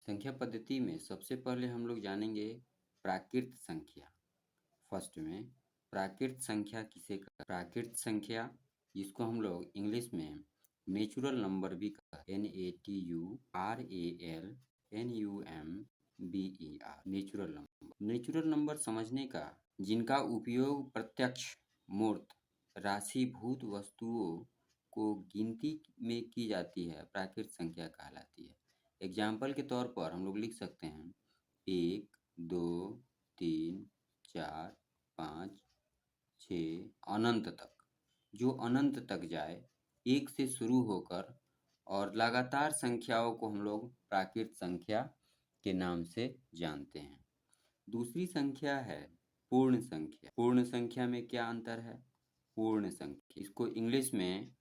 संख्या पद्धति में सबसे पहले हम लोग जानेंगे प्राकृत संख्या। फर्स्ट में प्राकृत संख्या प्राकृत संख्या जिसको हम लोग इंग्लिश में नेचुरल नंबर भी कहते हैं, NATURALNUMBER, नेचुरल नंबर समझने का जिनका उपयोग प्रत्यक्ष मूर्त राशिभूत वस्तुओं को गिनती में की जाती है प्राकृत संख्या कहलाती है। एग्जाम्पल के तौर पर हम लोग लिख सकते हैं 1, 2, 3, 4, 5, 6 अनंत तक। जो अनंत तक जाए, 1 से शुरू होकर और लगातार संख्याओं को हम लोग प्राकृत संख्या के नाम से जानते हैं। दूसरी संख्या है पूर्ण संख्या। पूर्ण संख्या में क्या अंतर है? पूर्ण संख्या इसको इंग्लिश में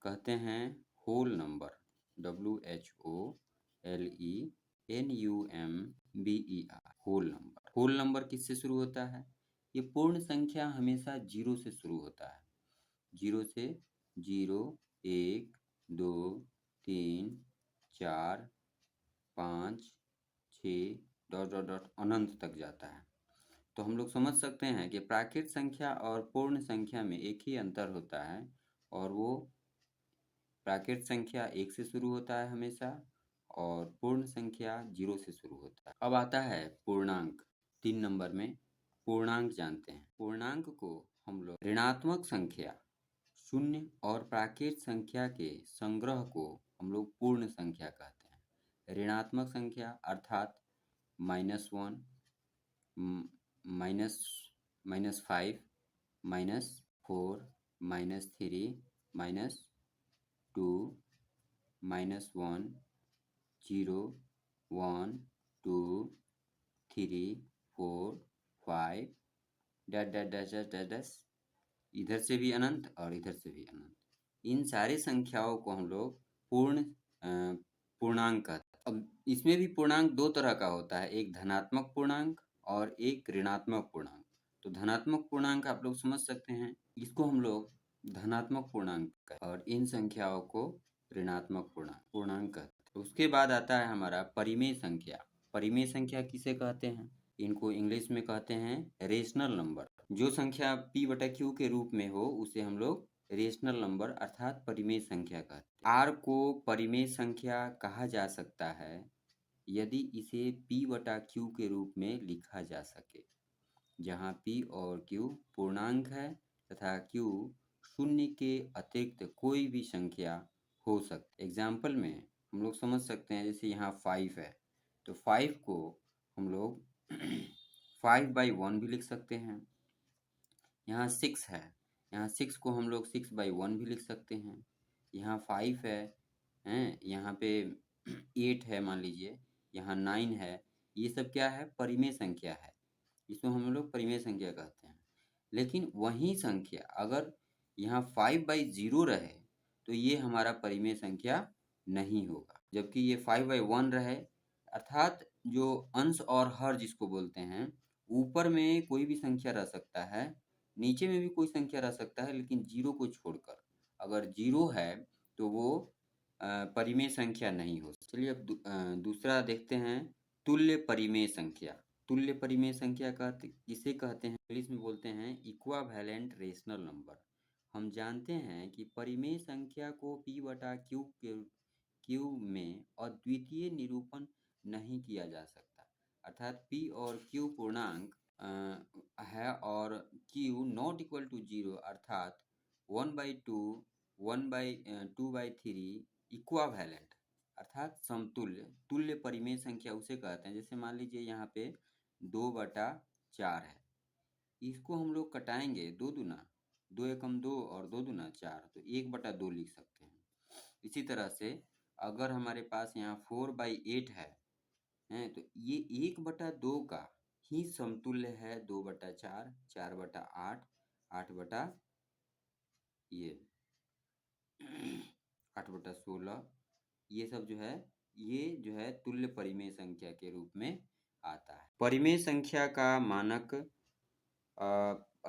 कहते हैं whole number, WHOLENUMBER, whole number. Whole number किससे शुरू होता है? ये पूर्ण संख्या हमेशा 0 से शुरू होता है। 0 से 0, 1, 2, 3, 4, 5, 6 डॉट डॉट डॉट अनंत तक जाता है। तो हम लोग समझ सकते हैं कि प्राकृत संख्या और पूर्ण संख्या में एक ही अंतर होता है, और वो प्राकृत संख्या 1 से शुरू होता है हमेशा और पूर्ण संख्या 0 से शुरू होता है। अब आता है पूर्णांक। 3 नंबर में पूर्णांक जानते हैं। पूर्णांक को हम लोग ऋणात्मक संख्या, शून्य और प्राकृत संख्या के संग्रह को हम लोग पूर्ण संख्या कहते हैं। ऋणात्मक संख्या अर्थात -1, -5, -4, -3, -2, -1, 0, 1, 2, 3, 4, 5 dash dash dash dash dash dash, इधर से भी अनंत और इधर से भी अनंत। इन सारी संख्याओं को हम लोग पूर्णांक कहते हैं। अब इसमें भी पूर्णांक दो तरह का होता है, एक धनात्मक पूर्णांक और एक ऋणात्मक पूर्णांक। तो धनात्मक पूर्णांक आप लोग समझ सकते हैं, इसको हम लोग धनात्मक पूर्णांक कहते हैं और इन संख्याओं को ऋणात्मक पूर्णांक कहते हैं। उसके बाद आता है हमारा परिमेय संख्या। परिमेय संख्या किसे कहते हैं? इनको इंग्लिश में कहते हैं रेशनल नंबर। जो संख्या p/q के रूप में हो उसे हम लोग रेशनल नंबर अर्थात परिमेय संख्या कहते हैं। r को परिमेय संख्या कहा जा सकता है यदि इसे p/q के रूप में लिखा जा सके, जहाँ p और q पूर्णांक है तथा q शून्य के अतिरिक्त कोई भी संख्या हो सकती। एग्जाम्पल में हम लोग समझ सकते हैं, जैसे यहाँ 5 है तो 5 को हम लोग 5/1 भी लिख सकते हैं। यहाँ 6 है, यहाँ 6 को हम लोग 6/1 भी लिख सकते हैं। यहाँ 5 है, यहाँ पे 8 है मान लीजिए, यहाँ 9 है। ये सब क्या है? परिमेय संख्या है, इसको हम लोग परिमेय संख्या कहते हैं। लेकिन वही संख्या अगर यहाँ 5/0 रहे तो ये हमारा परिमेय संख्या नहीं होगा, जबकि ये 5/1 रहे, अर्थात जो अंश और हर जिसको बोलते हैं, ऊपर में कोई भी संख्या रह सकता है, नीचे में भी कोई संख्या रह सकता है, लेकिन 0 को छोड़कर। अगर 0 है तो वो परिमेय संख्या नहीं हो। चलिए अब दूसरा देखते हैं, तुल्य परिमेय संख्या। तुल्य परिमेय संख्या किसे कहते हैं? इंग्लिश में बोलते हैं इक्विवेलेंट रेशनल नंबर। हम जानते हैं कि परिमेय संख्या को p/q में अद्वितीय निरूपण नहीं किया जा सकता, अर्थात p और q पूर्णांक है और q नॉट इक्वल टू 0 अर्थात 1/2, 2/3 इक्विवेलेंट अर्थात समतुल्य। तुल्य परिमेय संख्या उसे कहते हैं। जैसे मान लीजिए यहाँ पे 2/4 है, इसको हम लोग कटाएंगे 2 दूना 2 एकम 2 और 2 दूना 4, तो 1/2 लिख सकते हैं। इसी तरह से अगर हमारे पास यहाँ 4/8 है, तो ये 1/2 का ही समतुल्य है 2/4, 4/8, 8/16, ये सब जो है तुल्य परिमेय संख्या के रूप में आता है। परिमेय संख्या का मानक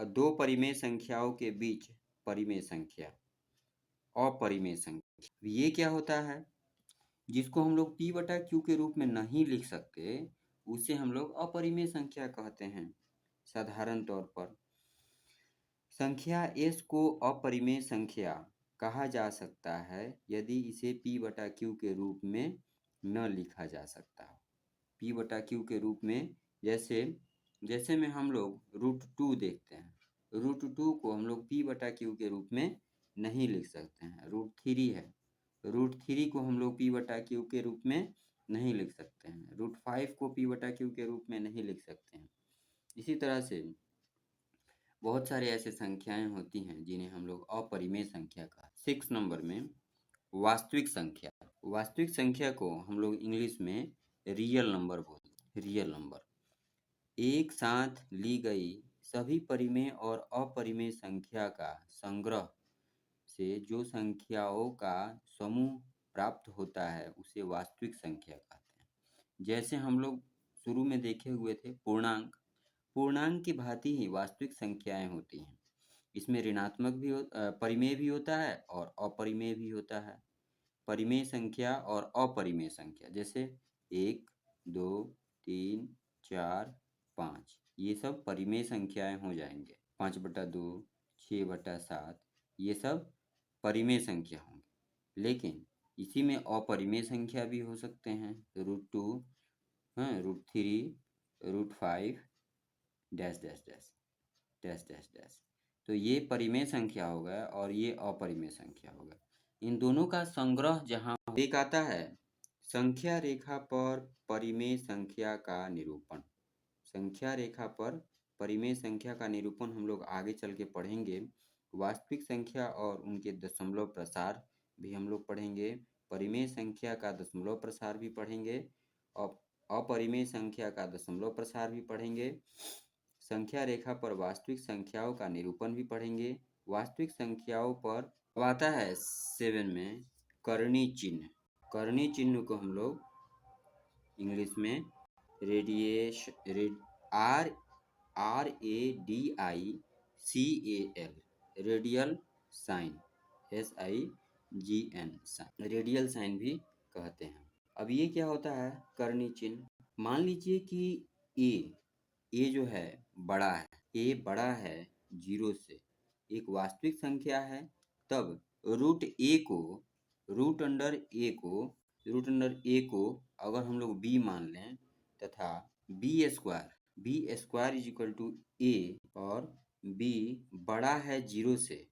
दो परिमेय संख्याओं के बीच परिमेय संख्या, अपरिमेय संख्या। ये क्या होता है? जिसको हम लोग p बटा q के रूप में नहीं लिख सकते, उसे हम लोग अपरिमेय संख्या कहते हैं। साधारण तौर पर संख्या s को अपरिमेय संख्या कहा जा सकता है यदि इसे p बटा q के रूप में न लिखा जा सकता हो। p बटा q के रूप में जैसे में हम लोग √2 देखते हैं, √2 को हम लोग p बटा q के रूप में नहीं लिख सकते हैं। √3 है, √3 को हम लोग p बटा q के रूप में नहीं लिख सकते हैं। √5 को p बटा q के रूप में नहीं लिख सकते हैं। इसी तरह से बहुत सारे ऐसे संख्याएं होती हैं जिन्हें हम लोग अपरिमेय संख्या का। 6 नंबर में वास्तविक संख्या। वास्तविक संख्या को हम लोग इंग्लिश में रियल नंबर बोलते हैं। रियल नंबर एक साथ ली गई सभी परिमेय और अपरिमेय संख्या का संग्रह से जो संख्याओं का समूह प्राप्त होता है उसे वास्तविक संख्या कहते हैं। जैसे हम लोग शुरू में देखे हुए थे पूर्णांक। पूर्णांक की भांति ही वास्तविक संख्याएं होती हैं। इसमें ऋणात्मक भी परिमेय भी होता है और अपरिमेय भी होता है। परिमेय संख्या और अपरिमेय संख्या जैसे 1, 2, 3, 4, 5 ये सब परिमेय संख्याएं हो जाएंगे। 5/2, 6/7 ये सब परिमेय संख्या होंगे। लेकिन इसी में अपरिमेय संख्या भी हो सकते हैं। √2, √3, √5 dash dash dash dash dash dash. तो ये परिमेय संख्या हो गया और ये अपरिमेय संख्या हो गया। इन दोनों का संग्रह जहाँ एक आता है संख्या रेखा पर परिमेय संख्या का निरूपण। संख्या रेखा पर परिमेय संख्या का निरूपण हम लोग आगे चल के पढ़ेंगे। वास्तविक संख्या और उनके दशमलव प्रसार भी हम लोग पढ़ेंगे। परिमेय संख्या का दशमलव प्रसार भी पढ़ेंगे और अपरिमेय संख्या का दशमलव प्रसार भी पढ़ेंगे। संख्या रेखा पर वास्तविक संख्याओं का निरूपण भी पढ़ेंगे। वास्तविक संख्याओं पर अब आता है 7 में करणीय चिन्ह। करणीय चिन्ह को हम लोग इंग्लिश में radial sign SIGN radial sign भी कहते हैं। अब ये क्या होता है करणीय चिन्ह? मान लीजिए कि ए जो है बड़ा है, ए बड़ा है 0 से, एक वास्तविक संख्या है, तब रूट अंडर ए को अगर हम लोग b मान लें तथा b square is equal to a और b बड़ा है 0 से,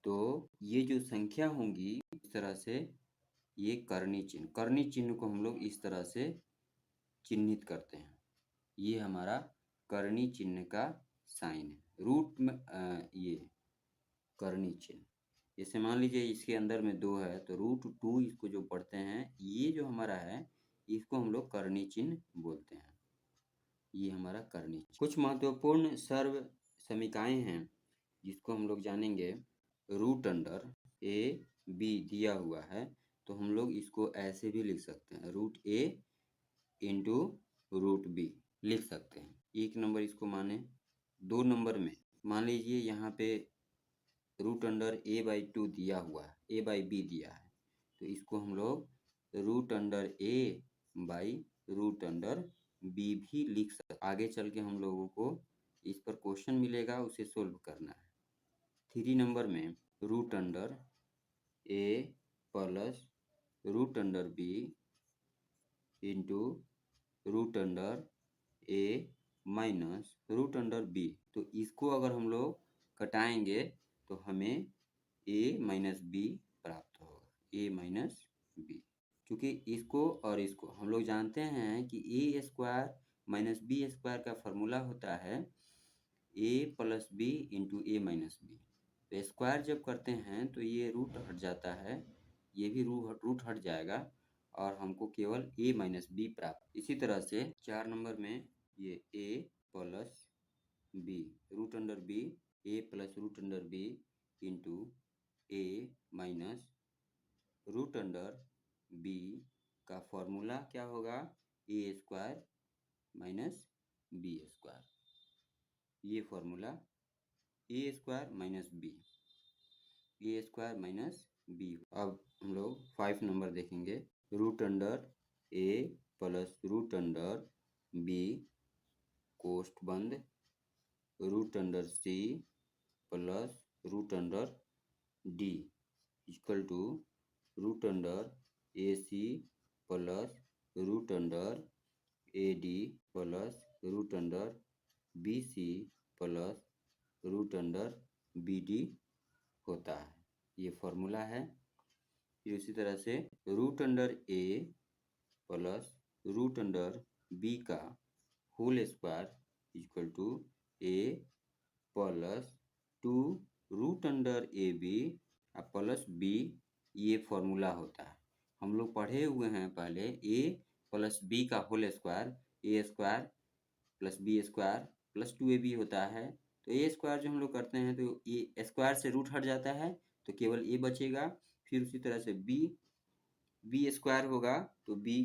तो ये जो संख्या होंगी इस तरह से ये करणीय चिन्ह को हम लोग इस तरह से चिन्हित करते हैं। ये हमारा करणीय चिन्ह का साइन है। रूट में ये करणीय चिन्ह, जैसे मान लीजिए इसके अंदर में 2 है तो √2 इसको जो पढ़ते हैं, ये जो हमारा है इसको हम लोग करणीय चिन्ह बोलते हैं। ये हमारा करणीय चिन्ह। कुछ महत्वपूर्ण सर्व समीकाएं हैं जिसको हम लोग जानेंगे। रूट अंडर a b दिया हुआ है तो हम लोग इसको ऐसे भी लिख सकते हैं, √a इंटू √b लिख सकते हैं। 1 नंबर इसको माने। 2 नंबर में मान लीजिए यहाँ पे रूट अंडर a/2 दिया हुआ है, a/b दिया है, तो इसको हम लोग रूट अंडर a/√b भी लिख सकते। आगे चल के हम लोगों को इस पर क्वेश्चन मिलेगा, उसे सोल्व करना है। 3 नंबर में root under a plus root under b into root under a minus root under b, तो इसको अगर हम लोग कटाएंगे तो हमें a माइनस b प्राप्त होगा, a माइनस b। क्योंकि इसको और इसको हम लोग जानते हैं कि a square minus b square का फॉर्मूला होता है a plus b into a minus b। तो स्क्वायर जब करते हैं तो ये रूट हट जाता है, ये भी रूट हट जाएगा और हमको केवल a माइनस b प्राप्त। इसी तरह से 4 नंबर में ये a plus b root under b, a plus root under b into a minus root under b का फॉर्मूला क्या होगा, a square minus b square. ये formula a square minus b, a square minus b। अब हम लोग 5 number देखेंगे। Root under a plus root under b कोष्ठ बंद root under c plus root under d equal to root under a c plus root under A d plus root under b c plus root under b d होता है। ये formula है। फिर उसी तरह से root under a plus root under b का whole square equal to a plus 2 root under a b plus b, ये फॉर्मूला होता है। हम लोग पढ़े हुए हैं पहले ए प्लस बी का whole square a square plus b square plus 2ab होता है। तो ए स्क्वायर जो हम लोग करते हैं तो ए स्क्वायर से रूट हट जाता है तो केवल ए बचेगा। फिर उसी तरह से बी स्क्वायर होगा तो बी